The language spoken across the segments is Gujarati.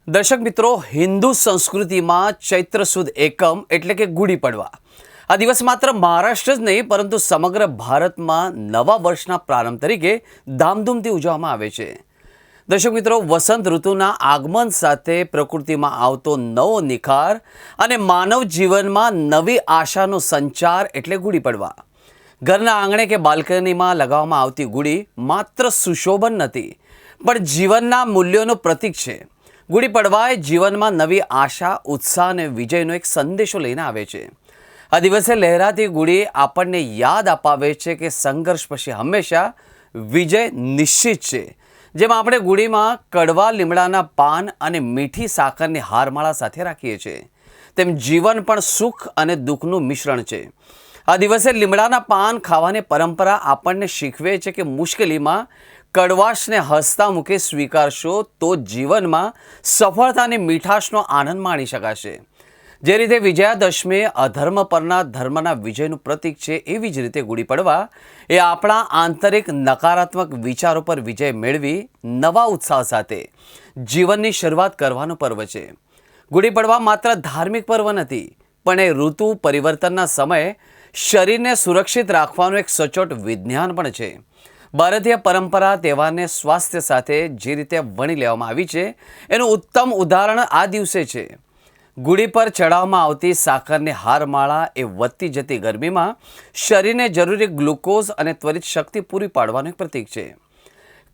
દર્શક મિત્રો, હિન્દુ સંસ્કૃતિમાં ચૈત્ર સુદ એકમ એટલે કે ગુડી પડવા આ દિવસ માત્ર મહારાષ્ટ્ર જ નહીં પરંતુ સમગ્ર ભારતમાં નવા વર્ષના પ્રારંભ તરીકે ધામધૂમથી ઉજવવામાં આવે છે. દર્શક મિત્રો, વસંત ઋતુના આગમન સાથે પ્રકૃતિમાં આવતો નવો નિખાર અને માનવ જીવનમાં નવી આશાનો સંચાર એટલે ગુડી પડવા. ઘરના આંગણે કે બાલ્કનીમાં લગાવવામાં આવતી ગુડી માત્ર સુશોભન નથી પણ જીવનના મૂલ્યોનું પ્રતીક છે. ગુડી પડવા એ જીવનમાં નવી આશા, ઉત્સાહ અને વિજયનો એક સંદેશો લઈને આવે છે. આ દિવસે લહેરાતી ગુડી આપણને યાદ અપાવે છે કે સંઘર્ષ પછી હંમેશા વિજય નિશ્ચિત છે. જેમાં આપણે ગુડીમાં કડવા લીમડાના પાન અને મીઠી સાકરની હારમાળા સાથે રાખીએ છીએ, તેમ જીવન પણ સુખ અને દુઃખનું મિશ્રણ છે. આ દિવસે લીમડાના પાન ખાવાની પરંપરા આપણને શીખવે છે કે મુશ્કેલીમાં કડવાશને હસતા મુખે સ્વીકારશો તો જીવનમાં સફળતા અને મીઠાશનો આનંદ માણી શકાશે. જે રીતે વિજયાદશમી અધર્મ પરના ધર્મના વિજયનું પ્રતીક છે, એવી જ રીતે ગુડી પડવા એ આપણા આંતરિક નકારાત્મક વિચારો પર વિજય મેળવી નવા ઉત્સાહ સાથે જીવનની શરૂઆત કરવાનો પર્વ છે. ગુડી પડવા માત્ર ધાર્મિક પર્વ નથી પણ એ ઋતુ પરિવર્તનના સમયે શરીરને સુરક્ષિત રાખવાનું એક સચોટ વિજ્ઞાન પણ છે. ભારતીય પરંપરા તહેવારને સ્વાસ્થ્ય સાથે જે રીતે વણી લેવામાં આવી છે એનું ઉત્તમ ઉદાહરણ આ દિવસે છે. ગુડી પર ચડાવવામાં આવતી સાકરની હારમાળા એ વધતી જતી ગરમીમાં શરીરને જરૂરી ગ્લુકોઝ અને ત્વરિત શક્તિ પૂરી પાડવાનું એક પ્રતીક છે.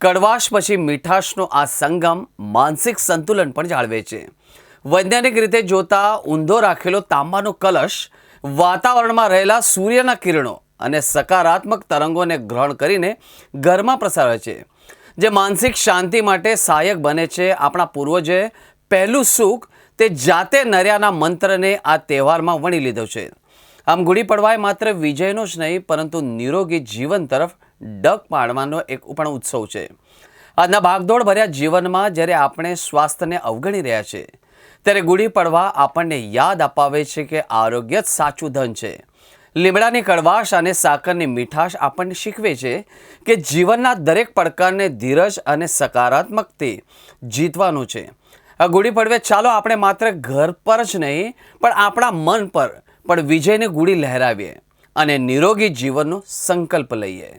કડવાશ પછી મીઠાશનો આ સંગમ માનસિક સંતુલન પણ જાળવે છે. વૈજ્ઞાનિક રીતે જોતા ઊંધો રાખેલો તાંબાનો કલશ વાતાવરણમાં રહેલા સૂર્યના કિરણો અને સકારાત્મક તરંગોને ગ્રહણ કરીને ઘરમાં પ્રસારે છે, જે માનસિક શાંતિ માટે સહાયક બને છે. આપણા પૂર્વજોએ પહેલું સુખ તે જાતે નર્યાના મંત્રને આ તહેવારમાં વણી લીધો છે. આમ ગુડી પડવા એ માત્ર વિજયનો જ નહીં પરંતુ નિરોગી જીવન તરફ ડગ પાડવાનો એક પણ ઉત્સવ છે. આજના ભાગદોડ ભર્યા જીવનમાં જ્યારે આપણે સ્વાસ્થ્યને અવગણી રહ્યા છે ત્યારે ગુડી પડવા આપણને યાદ અપાવે છે કે આરોગ્ય જ સાચું ધન છે. લીમડાની કડવાશ અને સાકરની મીઠાશ આપણને શીખવે છે કે જીવનના દરેક પડકારને ધીરજ અને સકારાત્મકથી જીતવાનું છે. આ ગુડી પડવે ચાલો આપણે માત્ર ઘર પર જ નહીં પણ આપણા મન પર પણ વિજયની ગુડી લહેરાવીએ અને નિરોગી જીવનનો સંકલ્પ લઈએ.